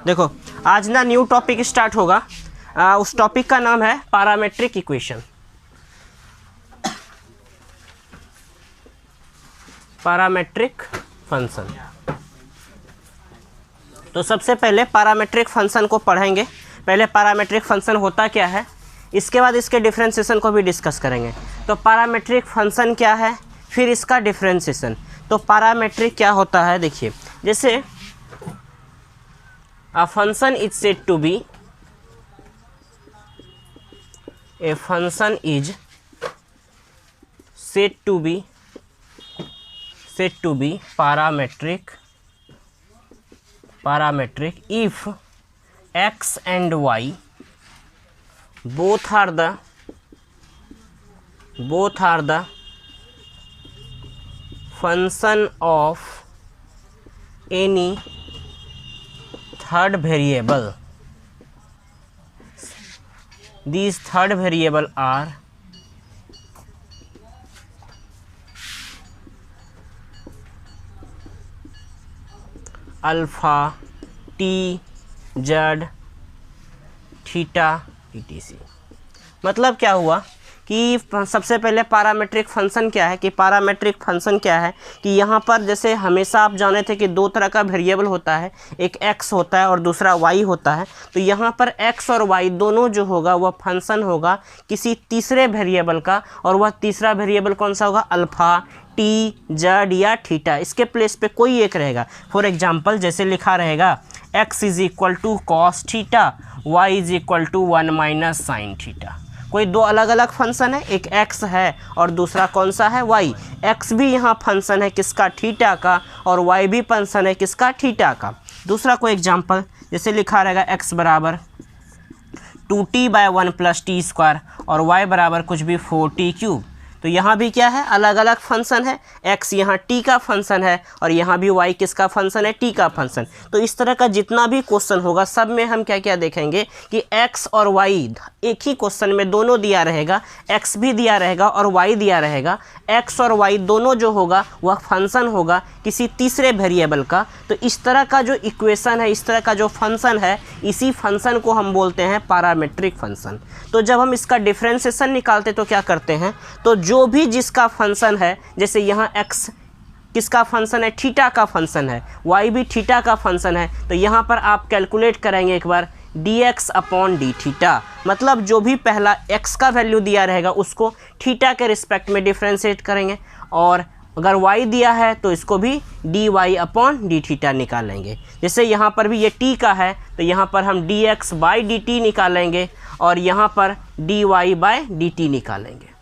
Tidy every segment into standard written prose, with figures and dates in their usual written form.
देखो आज ना न्यू टॉपिक स्टार्ट होगा। उस टॉपिक का नाम है पैरामेट्रिक इक्वेशन। Parametric function. तो सबसे पहले पैरामेट्रिक फंक्शन को पढ़ेंगे। पहले पैरामेट्रिक फंक्शन होता क्या है, इसके बाद इसके डिफरेंशिएशन को भी डिस्कस करेंगे। तो पैरामेट्रिक फंक्शन क्या है, फिर इसका डिफरेंशिएशन। तो पैरामेट्रिक क्या होता है, देखिए जैसे a function is said to be parametric if x and y both are the function of any third variable. These third variable are alpha, t, z, theta, etc. मतलब क्या हुआ कि सबसे पहले पैरामेट्रिक फंक्शन क्या है, कि पैरामेट्रिक फंक्शन क्या है कि यहाँ पर जैसे हमेशा आप जाने थे कि दो तरह का वेरिएबल होता है, एक x होता है और दूसरा y होता है। तो यहाँ पर x और y दोनों जो होगा वह फंक्शन होगा किसी तीसरे वेरिएबल का, और वह तीसरा वेरिएबल कौन सा होगा, अल्फ़ा, टी, जेड या थीटा। इसके प्लेस पे कोई एक रहेगा। फॉर एग्जांपल जैसे लिखा रहेगा x is equal to cos theta, y is equal to 1 minus sine theta. कोई दो अलग अलग फंक्शन है, एक x है और दूसरा कौन सा है, y। x भी यहाँ फंक्शन है किसका, थीटा का, और y भी फंक्शन है किसका, थीटा का। दूसरा कोई एग्जांपल जैसे लिखा रहेगा x बराबर 2t/1 + t² और y बराबर कुछ भी 4t³। तो यहाँ भी क्या है, अलग अलग फंक्शन है। x यहाँ t का फंक्शन है और यहाँ भी y किसका फंक्शन है, t का फंक्शन। तो इस तरह का जितना भी क्वेश्चन होगा सब में हम क्या क्या देखेंगे कि x और y एक ही क्वेश्चन में दोनों दिया रहेगा, x भी दिया रहेगा और y दिया रहेगा। x और y दोनों जो होगा वह फंक्शन होगा किसी तीसरे वेरिएबल का। तो इस तरह का जो इक्वेशन है, इस तरह का जो फंक्शन है, इसी फंक्शन को हम बोलते हैं पैरामेट्रिक फंक्शन। तो जब हम इसका डिफरेंशिएशन निकालते तो क्या करते हैं, तो जो भी जिसका फंक्शन है, जैसे यहाँ x किसका फंक्शन है, थीटा का फंक्शन है, y भी थीटा का फंक्शन है। तो यहाँ पर आप कैलकुलेट करेंगे एक बार dx/d थीटा। मतलब जो भी पहला x का वैल्यू दिया रहेगा उसको थीटा के रिस्पेक्ट में डिफ्रेंशिएट करेंगे, और अगर y दिया है तो इसको भी dy/d थीटा निकालेंगे। जैसे यहाँ पर भी ये t का है तो यहाँ पर हम dx/dt निकालेंगे और यहाँ पर dy/dt निकालेंगे।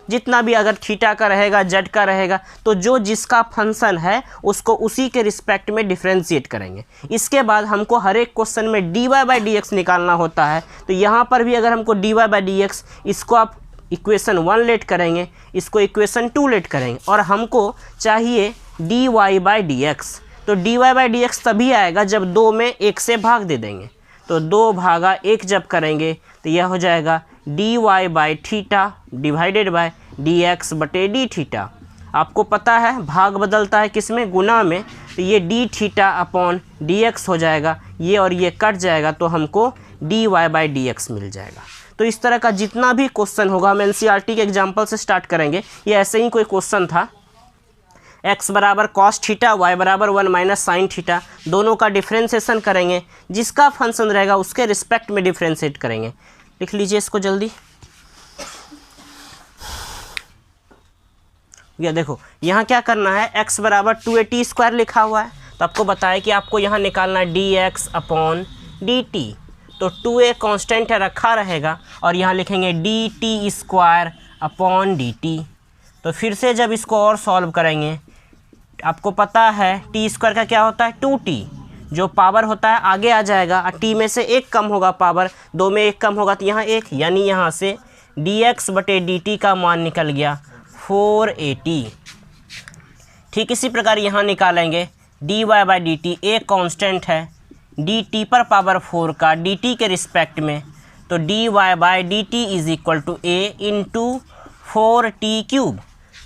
जितना भी अगर थीटा का रहेगा, जेड का रहेगा, तो जो जिसका फंक्शन है उसको उसी के रिस्पेक्ट में डिफ्रेंशिएट करेंगे। इसके बाद हमको हर एक क्वेश्चन में dy/dx निकालना होता है। तो यहाँ पर भी अगर हमको dy/dx, इसको आप इक्वेशन 1 लेट करेंगे, इसको इक्वेशन 2 लेट करेंगे, और हमको चाहिए dy/dx। तो dy/dx तभी आएगा जब 2 में 1 से भाग दे देंगे। तो 2/1 जब करेंगे तो यह हो जाएगा dy/थीटा डिवाइडेड बाय dx/d थीटा। आपको पता है भाग बदलता है किसमें, गुना में। तो ये d/dx हो जाएगा, ये और ये कट जाएगा तो हमको dy/dx मिल जाएगा। तो इस तरह का जितना भी क्वेश्चन होगा, हम NCERT के एग्जाम्पल से स्टार्ट करेंगे। ये ऐसे ही कोई क्वेश्चन था, x बराबर कॉस थीटा, y बराबर 1 माइनस साइन थीटा, दोनों का डिफ्रेंशिएशन करेंगे। जिसका फंक्शन रहेगा उसके रिस्पेक्ट में डिफ्रेंशिएट करेंगे। लिख लीजिए इसको जल्दी। या देखो यहाँ क्या करना है, x बराबर 2a² लिखा हुआ है, तो आपको बताया कि आपको यहाँ निकालना है dx/dt। तो 2a कांस्टेंट है, रखा रहेगा, और यहाँ लिखेंगे dt²/dt। तो फिर से जब इसको और सॉल्व करेंगे, आपको पता है t² का क्या होता है, 2t। जो पावर होता है आगे आ जाएगा, और t में से 1 कम होगा पावर, 2 में 1 कम होगा तो यहाँ 1, यानी यहाँ से dx/dt का मान निकल गया 480। ठीक इसी प्रकार यहाँ निकालेंगे dy/dt, एक कांस्टेंट है dt पर पावर 4 का dt के रिस्पेक्ट में। तो dy/dt is equal to a into 4t³।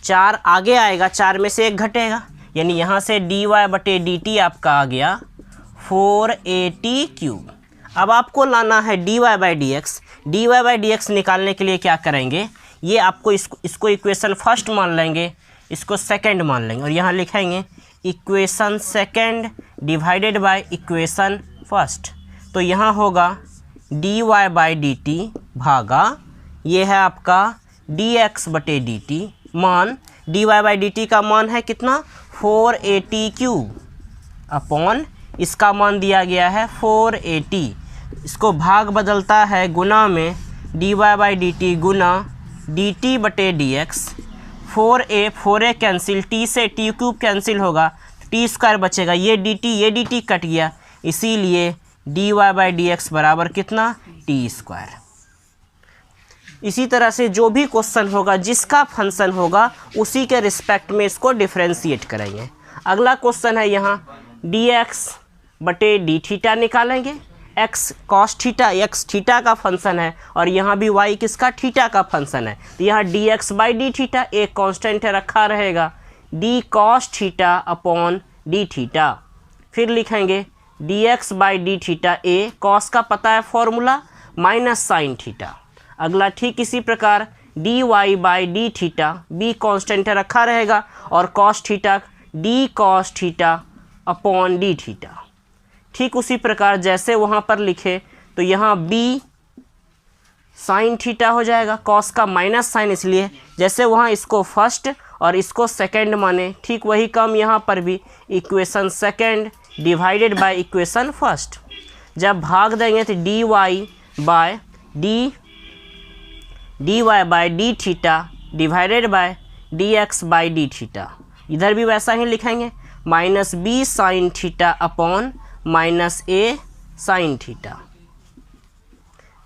4 आगे आएगा, 4 में से 1 घटेगा, यानी यहाँ से dy/dt आपका आ गया 4at क्यूब। अब आपको लाना है dy बाई डी एक्स निकालने के लिए क्या करेंगे, ये आपको इसको इक्वेशन फर्स्ट मान लेंगे, इसको सेकंड मान लेंगे और यहाँ लिखेंगे equation second divided by equation first. तो यहाँ होगा dy बाई डी टी भागा ये है आपका dx बटे डी टी, मान dy बाई डी टी का मान है कितना 4at क्यूब अपॉन इसका मान दिया गया है 4at, इसको भाग बदलता है गुना में dy by d T Guna dt बटे dx, 4a कैंसिल, t से t क्यूब कैंसिल होगा, टी स्क्वायर बचेगा, ये dt कट गया, इसीलिए dy बाई डी एक्स बराबर कितना टी स्क्वायर। इसी तरह से जो भी क्वेश्चन होगा जिसका फंक्शन होगा उसी के रिस्पेक्ट में इसको डिफ्रेंशिएट करेंगे। अगला क्वेश्चन है यहाँ dx बटे डी थीटा निकालेंगे, x cos theta x theta का फंक्शन है और यहाँ भी y किसका थीटा का फंक्शन है, तो यहाँ dx बाई डी थीटा एक कांस्टेंट है रखा रहेगा, d cos theta upon d theta, फिर लिखेंगे dx by d theta a cos का पता है फॉर्मूला माइनस साइन थीटा। अगला ठीक इसी प्रकार dy by d theta b constant है रखा रहेगा और cos theta d cos theta upon d theta. ठीक उसी प्रकार जैसे वहाँ पर लिखे तो यहाँ b साइन थीटा हो जाएगा, cos का माइनस साइन, इसलिए जैसे वहाँ इसको फर्स्ट और इसको सेकंड माने ठीक वही काम यहाँ पर भी equation second divided by equation first. जब भाग देंगे तो dy by d theta divided by dx by d theta, इधर भी वैसा ही लिखेंगे minus b sine theta upon minus a sine theta,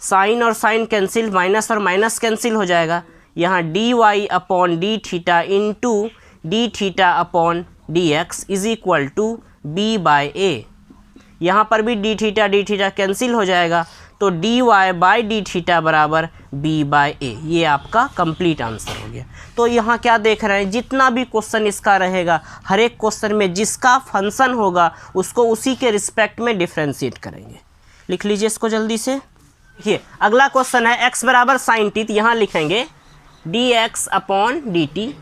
sine और साइन कैंसिल, माइनस और माइनस कैंसिल हो जाएगा, यहाँ dy upon d theta into d theta upon d x is equal to b by a, यहाँ पर भी D theta cancel हो जाएगा, तो dy बाई डी थीटा बराबर b बाई a, ये आपका कंप्लीट आंसर हो गया। तो यहाँ क्या देख रहे हैं, जितना भी क्वेश्चन इसका रहेगा हर एक क्वेश्चन में जिसका फंक्शन होगा उसको उसी के रिस्पेक्ट में डिफ्रेंशिएट करेंगे। लिख लीजिए इसको जल्दी से। ये अगला क्वेश्चन है x बराबर साइन टी, तो यहाँ लिखेंगे dx अपॉन डी टी,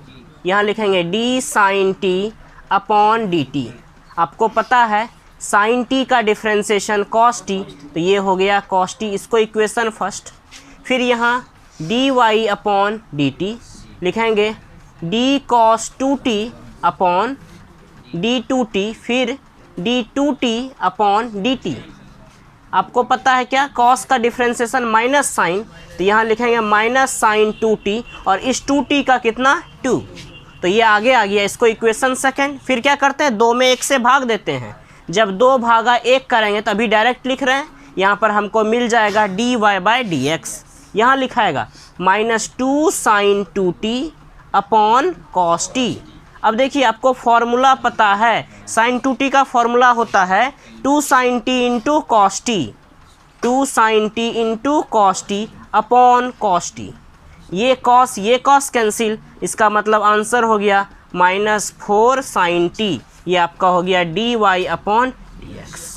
यहाँ लिखेंगे d sine t upon d t. आपको पता है साइन टी का डिफ्रेंशिएशन cos टी, तो ये हो गया cos टी, इसको इक्वेशन फर्स्ट। फिर यहाँ dy अपॉन डी टी लिखेंगे d cos 2t upon d2t, फिर d2t अपॉन dt। आपको पता है क्या, cos का डिफ्रेंशिएशन माइनस साइन, तो यहाँ लिखेंगे माइनस साइन 2t और इस 2t का कितना 2, तो ये आगे आ गया, इसको इक्वेशन सेकंड। फिर क्या करते हैं, 2 में 1 से भाग देते हैं, जब 2 भागा 1 करेंगे तो अभी डायरेक्ट लिख रहे हैं, यहाँ पर हमको मिल जाएगा dy बाई डी एक्स, यहाँ लिखाएगा minus 2 sine 2t upon cos t. अब देखिए आपको फॉर्मूला पता है, साइन 2t का फॉर्मूला होता है 2 sine t into cos t, 2 sine t into cos t upon cos t, ये कॉस कैंसिल, इसका मतलब आंसर हो गया माइनस 4 साइन टी, ये आपका हो गया dy अपॉन डी एक्स।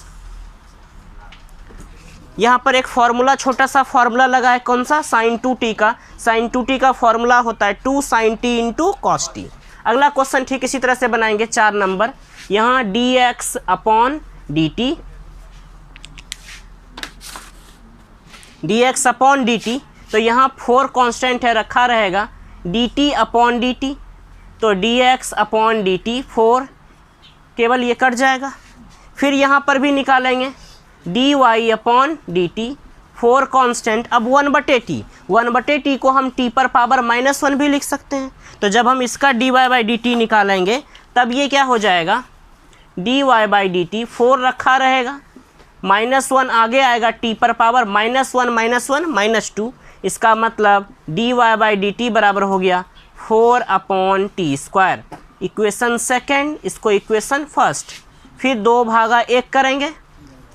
यहाँ पर एक फार्मूला, छोटा सा फार्मूला लगा है, कौन सा, साइन 2t का। साइन 2t का फार्मूला होता है 2 sine t into cos t. अगला क्वेश्चन ठीक इसी तरह से बनाएंगे, 4 नंबर, यहाँ dx upon dt, dx upon dt, तो यहाँ 4 कांस्टेंट है रखा रहेगा, dt अपॉन dt, तो dx अपॉन dt 4 केवल ये कट जाएगा। फिर यहाँ पर भी निकालेंगे dy अपॉन dt, 4 कांस्टेंट, अब 1/t को हम t पर पावर -1 भी लिख सकते हैं, तो जब हम इसका dy बाई dt निकालेंगे तब ये क्या हो जाएगा, dy बाई dt 4 रखा रहेगा, -1 आगे आएगा, t पर पावर -1 -2, इसका मतलब dy बाई dt बराबर हो गया 4 upon T square. Equation second, इसको इक्वेशन फर्स्ट, फिर 2 भागा 1 करेंगे,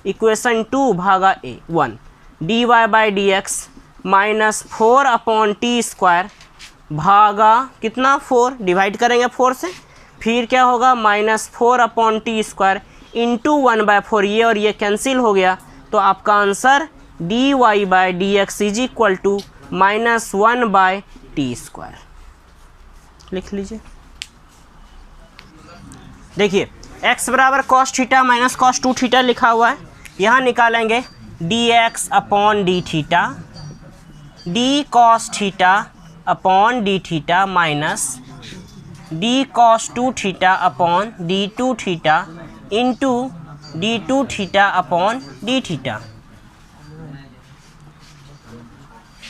इक्वेशन 2 भागा 1, dy by d x minus 4 upon T square भागा कितना 4, डिवाइड करेंगे 4 से, फिर क्या होगा -4 अपॉन टी स्क्वायर इंटू 1/4, ये और ये कैंसिल हो गया, तो आपका answer dy/dx is equal to -1/t²। लिख लीजिए। देखिए x बराबर cos theta minus cos 2 theta लिखा हुआ है, यहाँ निकालेंगे dx upon d theta, D cos theta upon d theta minus D cos 2 theta upon d 2 theta into d 2 theta upon d theta.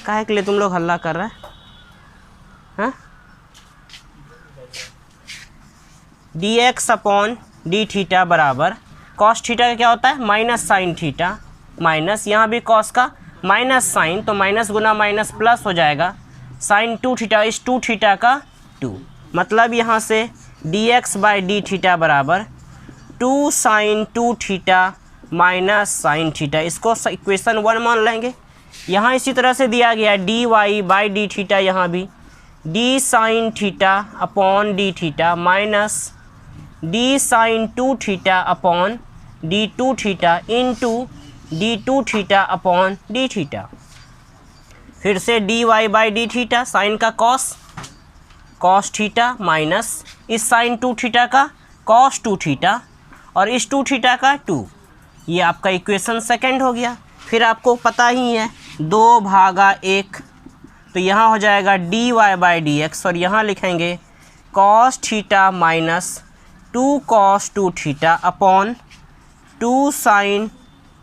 काहे के लिए तुम लोग हल्ला कर रहे हैं? हाँ, D x upon d theta बराबर कॉस थीटा का क्या होता है माइनस साइन थीटा, माइनस यहाँ भी कॉस का माइनस साइन, तो माइनस गुना माइनस प्लस हो जाएगा, साइन 2 थीटा इस 2 थीटा का 2, मतलब यहाँ से d x by d theta बराबर 2 sine 2 theta minus sine theta. इसको इक्वेशन 1 मान लेंगे। यहाँ इसी तरह से दिया गया d y by d theta, यहाँ भी d sine theta upon d theta minus d sine 2 theta upon d 2 theta into d 2 theta upon d theta. फिर से d y by d theta, sine का कॉस थीटा माइनस इस sign 2 theta का cos 2 theta और इस 2 theta का 2, ये आपका इक्वेशन सेकंड हो गया। फिर आपको पता ही है 2/1, तो यहाँ हो जाएगा d y by d x और यहाँ लिखेंगे cos theta minus 2 cos 2 theta upon 2 sine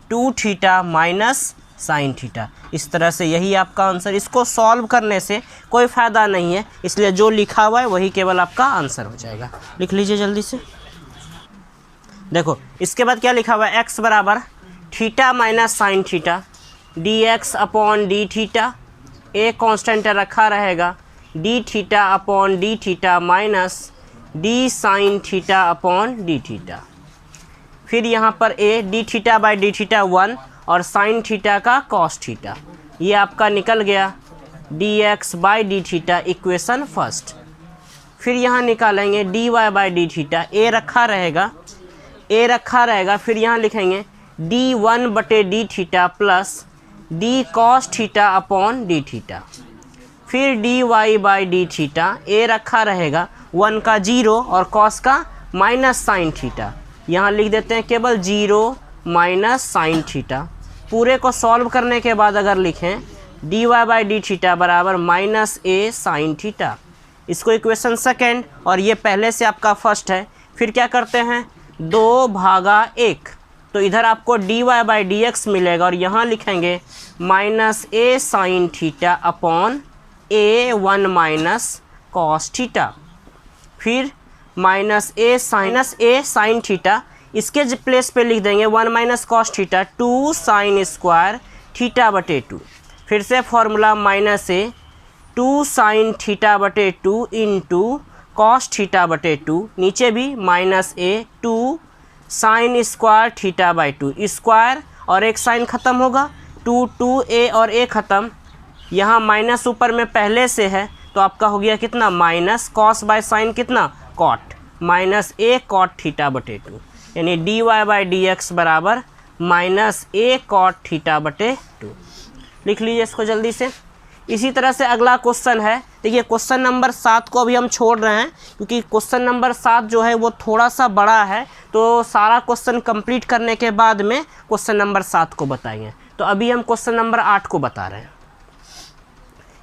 2 theta minus sine theta. इस तरह से यही आपका आंसर। इसको सॉल्व करने से कोई फ़ायदा नहीं है, इसलिए जो लिखा हुआ है वही केवल आपका आंसर हो जाएगा। लिख लीजिए जल्दी से। देखो इसके बाद क्या लिखा हुआ है, x बराबर theta minus sine theta d x upon d theta, a constant रखा रहेगा, d theta upon d theta minus d sine theta upon d theta. फिर यहाँ पर a d theta by d theta 1 और साइन थीटा का cos theta, ये आपका निकल गया d x by d theta equation first. फिर यहाँ निकालेंगे d y by d theta, a रखा रहेगा, फिर यहाँ लिखेंगे डी 1/डी theta plus d cos theta upon d theta. फिर d y by d theta, a रखा रहेगा, 1 का 0 और कॉस का माइनस साइन थीटा, यहाँ लिख देते हैं केवल 0 माइनस साइन थीटा। पूरे को सॉल्व करने के बाद अगर लिखें d y by d theta बराबर माइनस ए साइन थीटा, इसको इक्वेशन सेकेंड और ये पहले से आपका फर्स्ट है। फिर क्या करते हैं 2/1, तो इधर आपको d y by d x मिलेगा और यहाँ लिखेंगे minus a sine theta upon a 1 minus cos theta. फिर माइनस ए साइन थीटा, इसके प्लेस पे लिख देंगे 1 minus cos theta 2 sine square theta बटे 2। फिर से formula minus a 2 sine theta बटे 2 इंटू कॉस थीटा बटे 2, नीचे भी minus a 2 sine square theta by 2, square और एक साइन ख़त्म होगा, 2 ए और ए ख़त्म, यहाँ माइनस ऊपर में पहले से है तो आपका हो गया कितना माइनस कॉस बाय साइन कितना cot, minus a cot theta बटे 2, यानी d y by d x बराबर माइनस ए कॉट थीटा बटे 2। लिख लीजिए इसको जल्दी से। इसी तरह से अगला क्वेश्चन है, देखिए क्वेश्चन नंबर 7 को अभी हम छोड़ रहे हैं क्योंकि क्वेश्चन नंबर 7 जो है वो थोड़ा सा बड़ा है, तो सारा क्वेश्चन कंप्लीट करने के बाद में क्वेश्चन नंबर 7 को बताएंगे। तो अभी हम क्वेश्चन नंबर 8 को बता रहे हैं।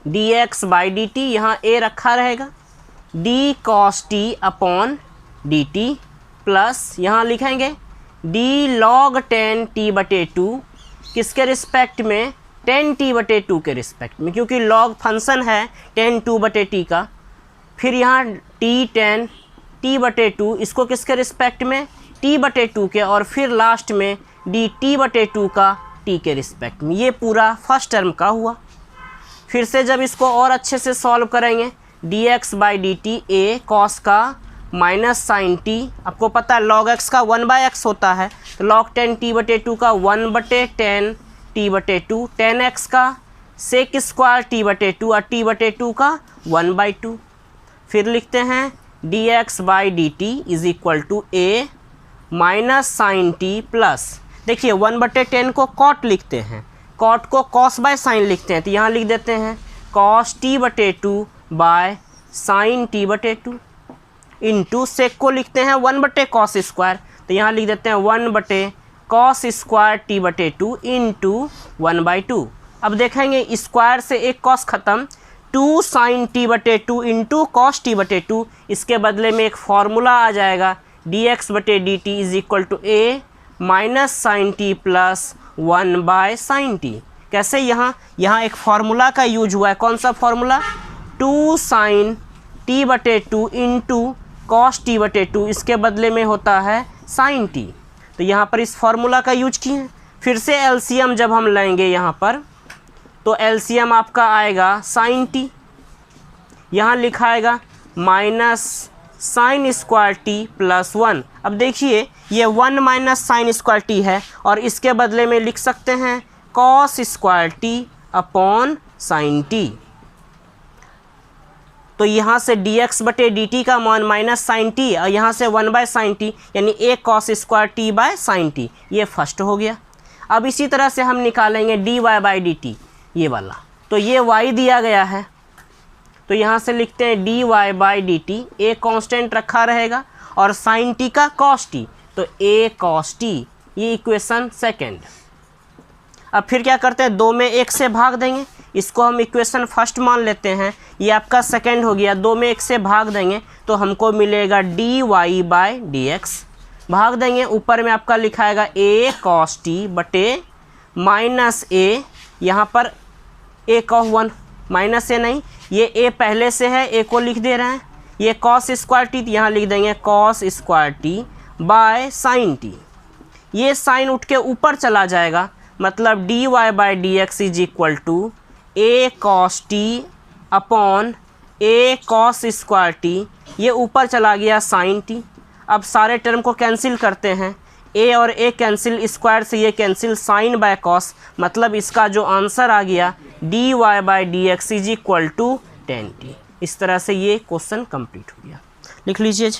D x by d T, यहाँ ए रखा रहेगा, D cos t upon d T plus यहाँ लिखेंगे डी लॉग 10 टी बटे 2, किसके रिस्पेक्ट में 10 टी बटे 2 के रिस्पेक्ट में, क्योंकि लॉग फंक्शन है 10 2 बटे टी का। फिर यहाँ टी 10 टी बटे 2, इसको किसके रिस्पेक्ट में टी बटे 2 के, और फिर लास्ट में डी टी बटे 2 का टी के रिस्पेक्ट में। ये पूरा फर्स्ट टर्म का हुआ। फिर से जब इसको और अच्छे से सॉल्व करेंगे D x by d T A cos का माइनस साइन टी, आपको पता है लॉग एक्स का 1/x होता है, तो लॉग 10 टी बटे 2 का 1/10 टी बटे 2, 10x का सेक स्क्वायर टी बटे 2 और टी बटे 2 का 1/2। फिर लिखते हैं d x by d t is equal to a minus sine t plus, देखिए 1/10 को कॉट लिखते हैं, कॉट को कॉस बाय साइन लिखते हैं, तो यहाँ लिख देते हैं cos t/2 by sine t/2 into sec को लिखते हैं 1/cos स्क्वायर, तो यहाँ लिख देते हैं 1/cos स्क्वायर t/2 इंटू 1/2। अब देखेंगे स्क्वायर से एक कॉस खत्म, 2 sign t/2 into cos t/2, इसके बदले में एक फॉर्मूला आ जाएगा dx/dt is equal to a minus sine t plus 1/sin t। कैसे, यहाँ एक फार्मूला का यूज हुआ है, कौन सा formula, 2 sign t/2 into cos t/2, इसके बदले में होता है साइन t, तो यहाँ पर इस फार्मूला का यूज किए हैं। फिर से एलसीएम जब हम लेंगे यहाँ पर, तो एलसीएम आपका आएगा साइन t, यहाँ लिखाएगा minus sine square t plus 1। अब देखिए ये 1 माइनस साइन स्क्वायर टी है और इसके बदले में लिख सकते हैं cos square T upon sine T. तो यहाँ से dx/dt का मान माइनस साइन टी और यहाँ से 1/sin t यानी a cos square t by sine t, ये फर्स्ट हो गया। अब इसी तरह से हम निकालेंगे dy/dt ये वाला, तो ये y दिया गया है, तो यहाँ से लिखते हैं dy/dt, a कांस्टेंट रखा रहेगा और साइन टी का cos t, तो a cos t, ये इक्वेशन सेकेंड। अब फिर क्या करते हैं, 2 में 1 से भाग देंगे, इसको हम इक्वेशन फर्स्ट मान लेते हैं, ये आपका सेकेंड हो गया। 2 में 1 से भाग देंगे तो हमको मिलेगा dy/dx, भाग देंगे ऊपर में आपका लिखाएगा a cos t बटे माइनस a, यहाँ पर a cos 1 माइनस a नहीं, ये a पहले से है, a को लिख दे रहे हैं, ये cos स्क्वायर टी, यहाँ लिख देंगे cos square t by sine t, ये साइन उठ के ऊपर चला जाएगा, मतलब dy/dx is equal to a cos t upon a cos square t, ये ऊपर चला गया साइन टी। अब सारे टर्म को कैंसिल करते हैं, a और a कैंसिल, स्क्वायर से ये कैंसिल, साइन बाय कॉस, मतलब इसका जो आंसर आ गया dy/dx is equal to 10t। इस तरह से ये क्वेश्चन कंप्लीट हो गया। लिख लीजिए।